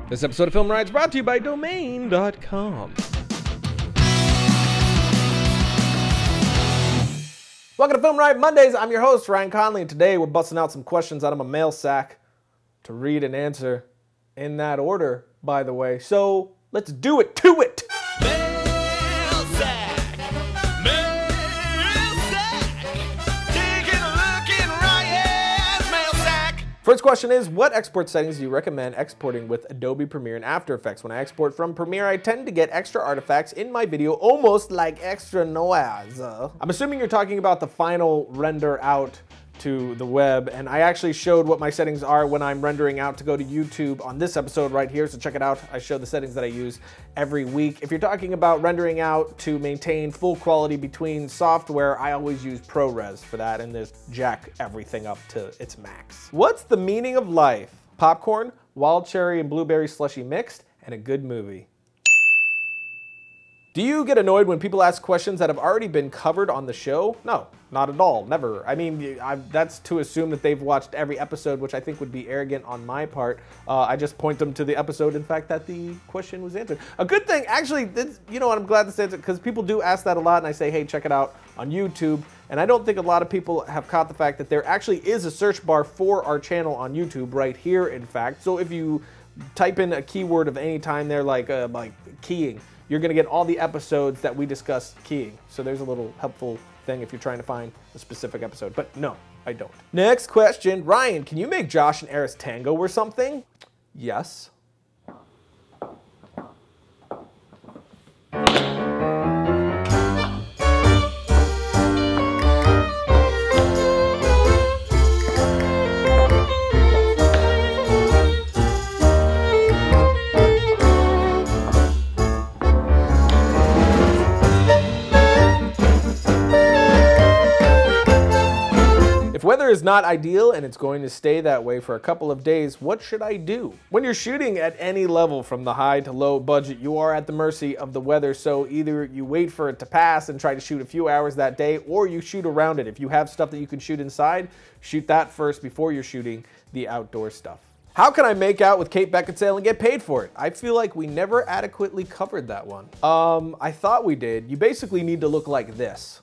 This episode of Film Riot is brought to you by Domain.com. Welcome to Film Riot Mondays. I'm your host, Ryan Conley, and today we're busting out some questions out of my mail sack to read and answer in that order, by the way. So let's do it to it. Mail sack, taking a look in Riot's mail sack. First question is, what export settings do you recommend exporting with Adobe Premiere and After Effects? When I export from Premiere, I tend to get extra artifacts in my video, almost like extra noise. I'm assuming you're talking about the final render out to the web, and I actually showed what my settings are when I'm rendering out to go to YouTube on this episode right here, so check it out. I show the settings that I use every week. If you're talking about rendering out to maintain full quality between software, I always use ProRes for that and just jack everything up to its max. What's the meaning of life? Popcorn, wild cherry and blueberry slushy mixed, and a good movie. Do you get annoyed when people ask questions that have already been covered on the show? No, not at all, never. I mean, that's to assume that they've watched every episode, which I think would be arrogant on my part. I just point them to the episode, in fact, that the question was answered. A good thing, actually, this, you know what, I'm glad this answered, because people do ask that a lot, and I say, hey, check it out on YouTube. And I don't think a lot of people have caught the fact that there actually is a search bar for our channel on YouTube right here, in fact. So if you type in a keyword of any time there, like keying, you're gonna get all the episodes that we discuss keying. So there's a little helpful thing if you're trying to find a specific episode, but no, I don't. Next question, Ryan, can you make Josh and Aris Tango or something? Yes. If weather is not ideal and it's going to stay that way for a couple of days, what should I do? When you're shooting at any level from the high to low budget, you are at the mercy of the weather, so either you wait for it to pass and try to shoot a few hours that day, or you shoot around it. If you have stuff that you can shoot inside, shoot that first before you're shooting the outdoor stuff. How can I make out with Kate Beckinsale and get paid for it? I feel like we never adequately covered that one. I thought we did. You basically need to look like this.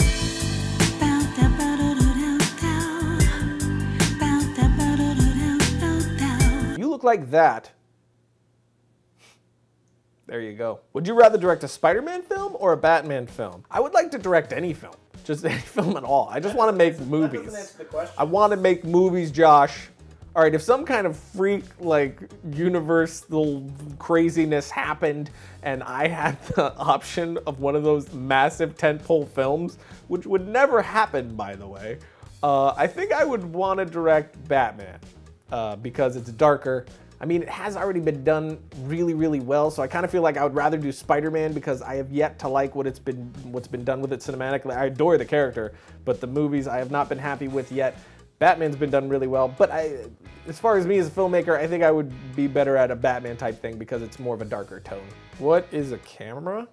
Like that. There you go. Would you rather direct a Spider-Man film or a Batman film? I would like to direct any film. Just any film at all. I just want to make movies. That doesn't answer the question. I want to make movies, Josh. All right, if some kind of freak, like, universal craziness happened and I had the option of one of those massive tentpole films, which would never happen, by the way, I think I would want to direct Batman. Because it's darker. I mean, it has already been done really, really well, so I kind of feel like I would rather do Spider-Man because I have yet to like what's been done with it cinematically. I adore the character, but the movies I have not been happy with yet. Batman's been done really well, but as far as me as a filmmaker, I think I would be better at a Batman type thing because it's more of a darker tone. What is a camera?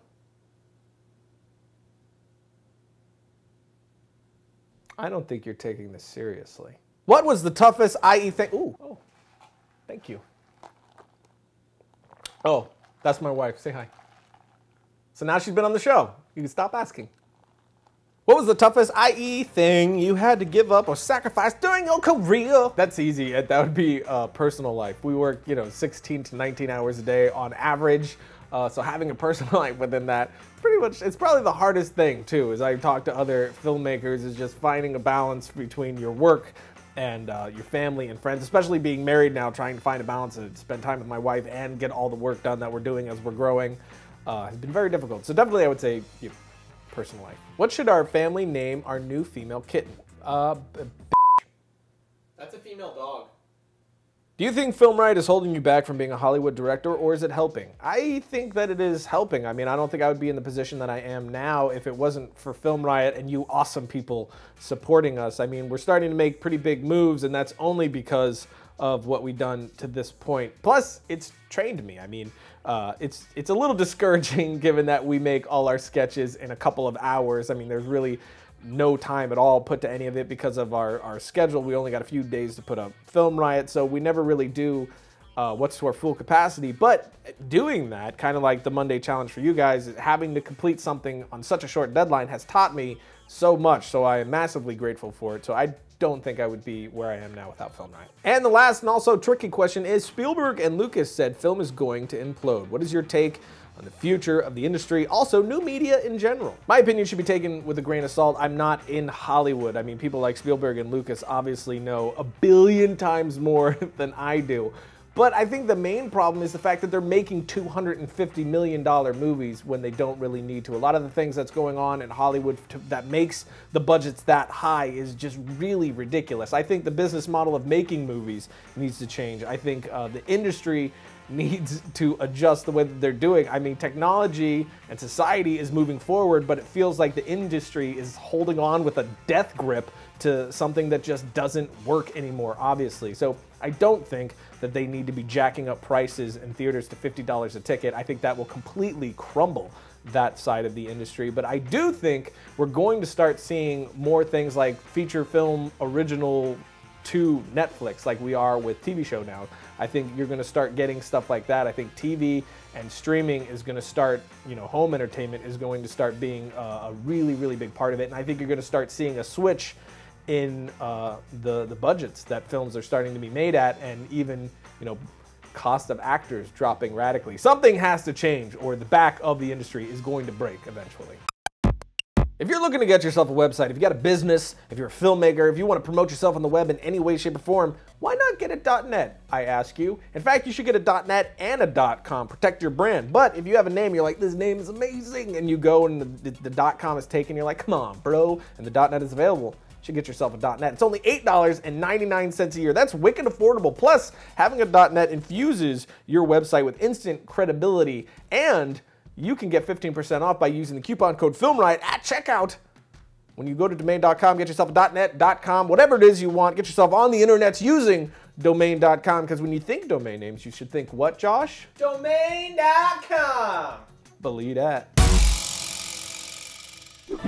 I don't think you're taking this seriously. What was the toughest IE thing? Ooh, oh, thank you. Oh, that's my wife. Say hi. So now she's been on the show. You can stop asking. What was the toughest IE thing you had to give up or sacrifice during your career? That's easy. That would be personal life. We work, 16 to 19 hours a day on average. So having a personal life within that, pretty much, it's probably the hardest thing too, as I talk to other filmmakers, is just finding a balance between your work and your family and friends, especially being married now, trying to find a balance to spend time with my wife and get all the work done that we're doing as we're growing, has been very difficult. So definitely I would say personal life. What should our family name our new female kitten? That's a female dog. Do you think Film Riot is holding you back from being a Hollywood director, or is it helping? I think that it is helping. I mean, I don't think I would be in the position that I am now if it wasn't for Film Riot and you awesome people supporting us. I mean, we're starting to make pretty big moves, and that's only because of what we've done to this point. Plus, it's trained me. I mean, it's a little discouraging given that we make all our sketches in a couple of hours. I mean, there's really no time at all put to any of it because of our schedule. We only got a few days to put up Film Riot, so we never really do what's to our full capacity. But doing that, kind of like the Monday challenge for you guys, having to complete something on such a short deadline has taught me so much, so I am massively grateful for it. So I don't think I would be where I am now without Film Riot. And the last and also tricky question is, Spielberg and Lucas said film is going to implode. What is your take on the future of the industry, also new media in general? My opinion should be taken with a grain of salt. I'm not in Hollywood. I mean, people like Spielberg and Lucas obviously know a billion times more than I do. But I think the main problem is the fact that they're making $250 million movies when they don't really need to. A lot of the things that's going on in Hollywood that makes the budgets that high is just really ridiculous. I think the business model of making movies needs to change. I think the industry needs to adjust the way that they're doing. I mean, technology and society is moving forward, but it feels like the industry is holding on with a death grip to something that just doesn't work anymore, obviously. So I don't think that they need to be jacking up prices in theaters to $50 a ticket. I think that will completely crumble that side of the industry. But I do think we're going to start seeing more things like feature film original to Netflix, like we are with TV show now. I think you're going to start getting stuff like that. I think TV and streaming is going to start, home entertainment is going to start being a really, really big part of it. And I think you're going to start seeing a switch in the budgets that films are starting to be made at, and even, cost of actors dropping radically. Something has to change, or the back of the industry is going to break eventually. If you're looking to get yourself a website, if you got a business, if you're a filmmaker, if you want to promote yourself on the web in any way, shape, or form, why not get a .net, I ask you? In fact, you should get a .net and a .com. Protect your brand. But if you have a name, you're like, this name is amazing, and you go and the .com is taken, you're like, come on, bro, and the .net is available. You should get yourself a .net. It's only $8.99 a year. That's wicked affordable. Plus, having a .net infuses your website with instant credibility, and you can get 15% off by using the coupon code FilmRiot at checkout. When you go to domain.com, get yourself a .net, .com, whatever it is you want, get yourself on the internets using domain.com, because when you think domain names, you should think what, Josh? Domain.com. Believe that.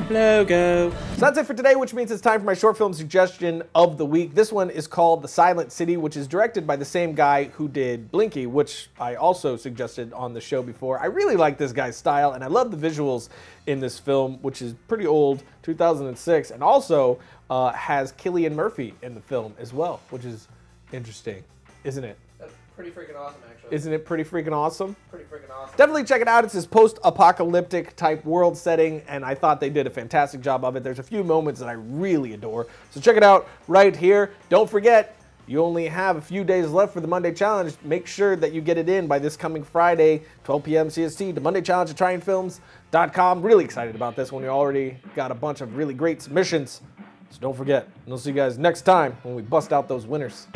Logo. So that's it for today, which means it's time for my short film suggestion of the week. This one is called The Silent City, which is directed by the same guy who did Blinky, which I also suggested on the show before. I really like this guy's style, and I love the visuals in this film, which is pretty old, 2006, and also has Cillian Murphy in the film as well, which is interesting, isn't it? That's pretty freaking awesome, actually. Isn't it pretty freaking awesome? Pretty freaking awesome. Definitely check it out. It's this post-apocalyptic type world setting, and I thought they did a fantastic job of it. There's a few moments that I really adore. So check it out right here. Don't forget, you only have a few days left for the Monday Challenge. Make sure that you get it in by this coming Friday, 12 p.m. CST, to Monday Challenge at tryingfilms.com. Really excited about this one. We already got a bunch of really great submissions. So don't forget. And we'll see you guys next time when we bust out those winners.